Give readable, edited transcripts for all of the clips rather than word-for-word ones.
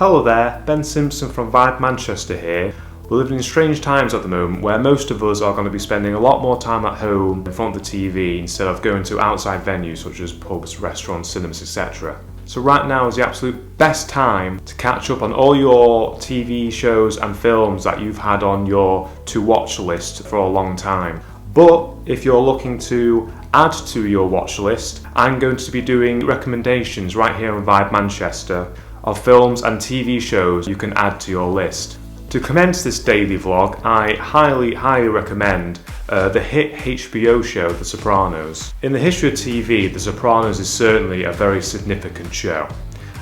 Hello there, Ben Simpson from Vibe Manchester here. We're living in strange times at the moment where most of us are going to be spending a lot more time at home in front of the TV instead of going to outside venues such as pubs, restaurants, cinemas, etc. So right now is the absolute best time to catch up on all your TV shows and films that you've had on your to-watch list for a long time. But if you're looking to add to your watch list, I'm going to be doing recommendations right here on Vibe Manchester of films and TV shows you can add to your list. To commence this daily vlog, I highly recommend the hit HBO show The Sopranos. In the history of TV, The Sopranos is certainly a very significant show,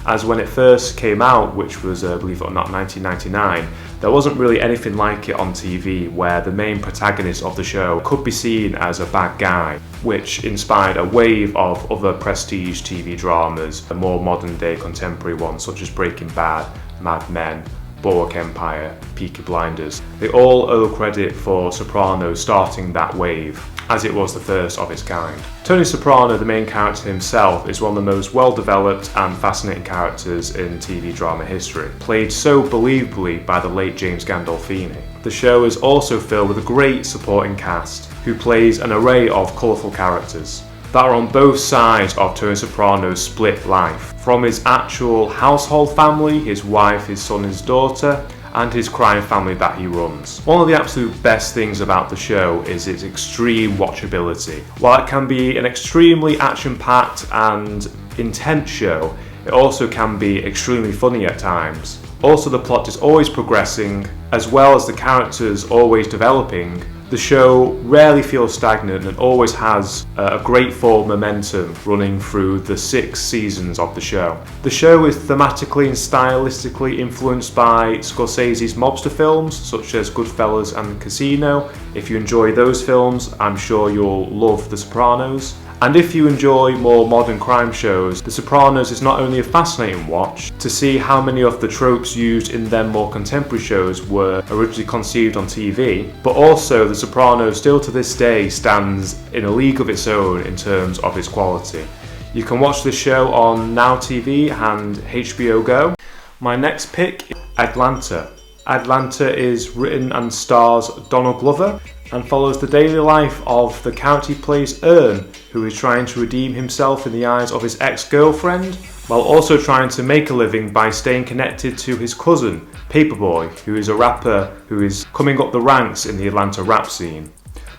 as when it first came out, which was, believe it or not, 1999, there wasn't really anything like it on TV where the main protagonist of the show could be seen as a bad guy, which inspired a wave of other prestige TV dramas, the more modern day contemporary ones such as Breaking Bad, Mad Men, Boardwalk Empire, Peaky Blinders. They all owe credit for Sopranos starting that wave, as it was the first of its kind. Tony Soprano, the main character himself, is one of the most well-developed and fascinating characters in TV drama history, played so believably by the late James Gandolfini. The show is also filled with a great supporting cast, who plays an array of colourful characters that are on both sides of Tony Soprano's split life, from his actual household family, his wife, his son, his daughter, and his crime family that he runs. One of the absolute best things about the show is its extreme watchability. While it can be an extremely action-packed and intense show, it also can be extremely funny at times. Also, the plot is always progressing, as well as the characters always developing. The show rarely feels stagnant and always has a great forward momentum running through the 6 seasons of the show. The show is thematically and stylistically influenced by Scorsese's mobster films such as Goodfellas and Casino. If you enjoy those films, I'm sure you'll love The Sopranos. And if you enjoy more modern crime shows, The Sopranos is not only a fascinating watch to see how many of the tropes used in them more contemporary shows were originally conceived on TV, but also The Sopranos still to this day stands in a league of its own in terms of its quality. You can watch this show on Now TV and HBO Go. My next pick is Atlanta. Atlanta is written and stars Donald Glover and follows the daily life of the character he plays, Ern, who is trying to redeem himself in the eyes of his ex-girlfriend, while also trying to make a living by staying connected to his cousin, Paperboy, who is a rapper who is coming up the ranks in the Atlanta rap scene.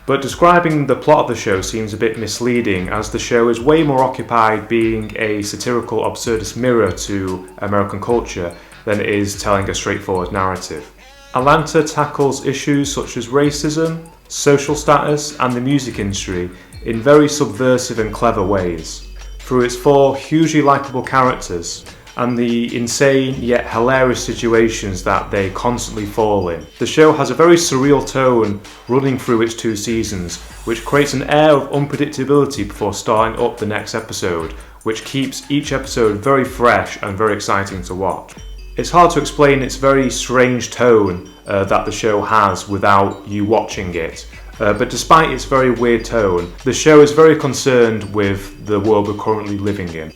But describing the plot of the show seems a bit misleading, as the show is way more occupied being a satirical absurdist mirror to American culture than it is telling a straightforward narrative. Atlanta tackles issues such as racism, social status, and the music industry in very subversive and clever ways, through its 4 hugely likeable characters and the insane yet hilarious situations that they constantly fall in. The show has a very surreal tone running through its 2 seasons, which creates an air of unpredictability before starting up the next episode, which keeps each episode very fresh and very exciting to watch. It's hard to explain its very strange tone that the show has without you watching it. But despite its very weird tone, the show is very concerned with the world we're currently living in.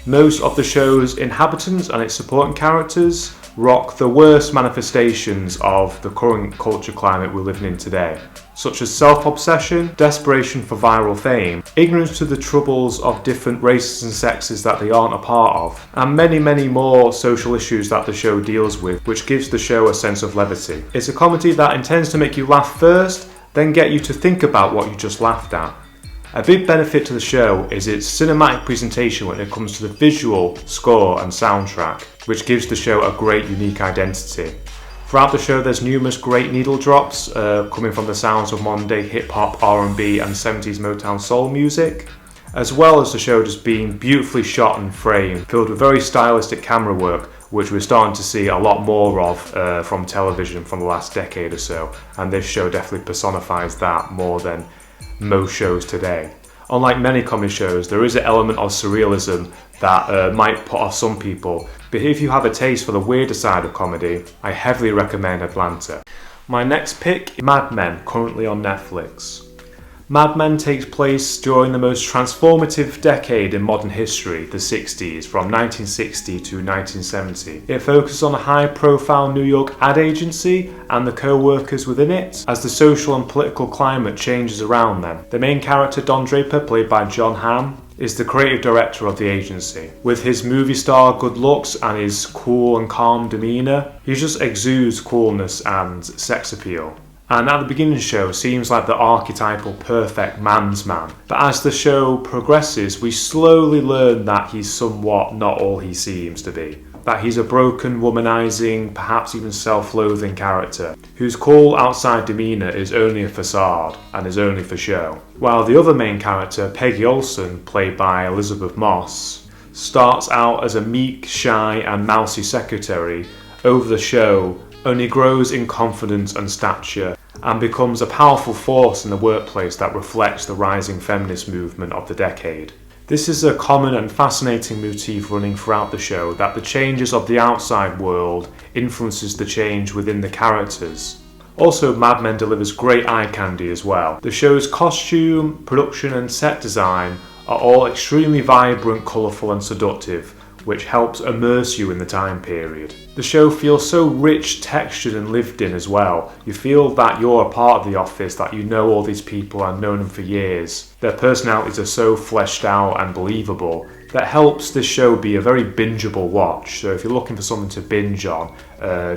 Most of the show's inhabitants and its supporting characters rock the worst manifestations of the current culture climate we're living in today, such as self-obsession, desperation for viral fame, ignorance to the troubles of different races and sexes that they aren't a part of, and many more social issues that the show deals with, which gives the show a sense of levity. It's a comedy that intends to make you laugh first, then get you to think about what you just laughed at. A big benefit to the show is its cinematic presentation when it comes to the visual, score and soundtrack, which gives the show a great unique identity. Throughout the show there's numerous great needle drops coming from the sounds of modern day hip-hop, R&B and 70s Motown soul music, as well as the show just being beautifully shot and framed, filled with very stylistic camera work, which we're starting to see a lot more of from television from the last decade or so, and this show definitely personifies that more than most shows today. Unlike many comedy shows, there is an element of surrealism that might put off some people, but if you have a taste for the weirder side of comedy, I heavily recommend Atlanta. My next pick is Mad Men, currently on Netflix. Mad Men takes place during the most transformative decade in modern history, the 60s, from 1960 to 1970. It focuses on a high-profile New York ad agency and the co-workers within it as the social and political climate changes around them. The main character, Don Draper, played by John Hamm, is the creative director of the agency. With his movie star good looks and his cool and calm demeanour, he just exudes coolness and sex appeal. And at the beginning of the show seems like the archetypal perfect man's man. But as the show progresses, we slowly learn that he's somewhat not all he seems to be. That he's a broken, womanizing, perhaps even self-loathing character, whose cool outside demeanour is only a facade and is only for show. While the other main character, Peggy Olson, played by Elizabeth Moss, starts out as a meek, shy and mousy secretary, over the show only grows in confidence and stature and becomes a powerful force in the workplace that reflects the rising feminist movement of the decade. This is a common and fascinating motif running throughout the show, that the changes of the outside world influences the change within the characters. Also, Mad Men delivers great eye candy as well. The show's costume, production and set design are all extremely vibrant, colourful and seductive, which helps immerse you in the time period. The show feels so rich, textured and lived in as well. You feel that you're a part of the office, that you know all these people and known them for years. Their personalities are so fleshed out and believable that helps this show be a very bingeable watch. So if you're looking for something to binge on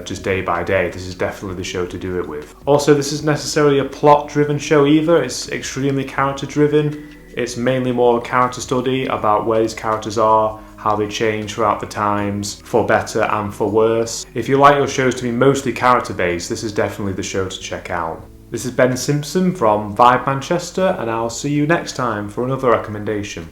just day by day, this is definitely the show to do it with. Also, this isn't necessarily a plot-driven show either. It's extremely character-driven. It's mainly more a character study about where these characters are, how they change throughout the times, for better and for worse. If you like your shows to be mostly character-based, this is definitely the show to check out. This is Ben Simpson from Vibe Manchester, and I'll see you next time for another recommendation.